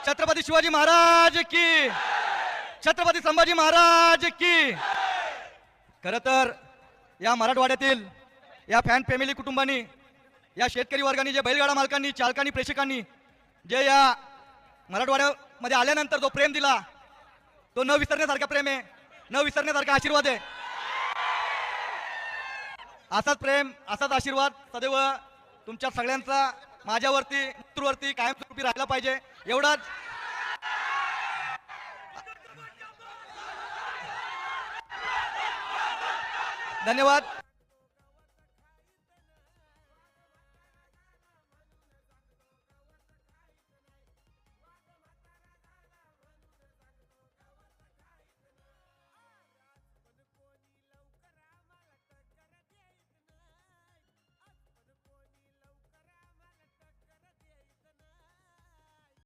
छत्रपती शिवाजी महाराज की, छत्रपती संभाजी महाराज की। खरं तर या मराठवाड्यातील या फॅन फॅमिली कुटुंबांनी, या शेतकरी वर्गाने, जे बैलगाडा मालकांनी, चालकांनी, प्रेक्षकांनी जे या मराठवाड्यामध्ये आल्यानंतर जो प्रेम दिला, तो न विसरण्यासारखा प्रेम आहे, न विसरण्यासारखा आशीर्वाद आहे। असाच प्रेम, असाच आशीर्वाद सदैव तुमच्या सगळ्यांचा माझ्यावरती, मित्रावरती कायमस्वरूपी राहिला पाहिजे, एवढाच। धन्यवाद।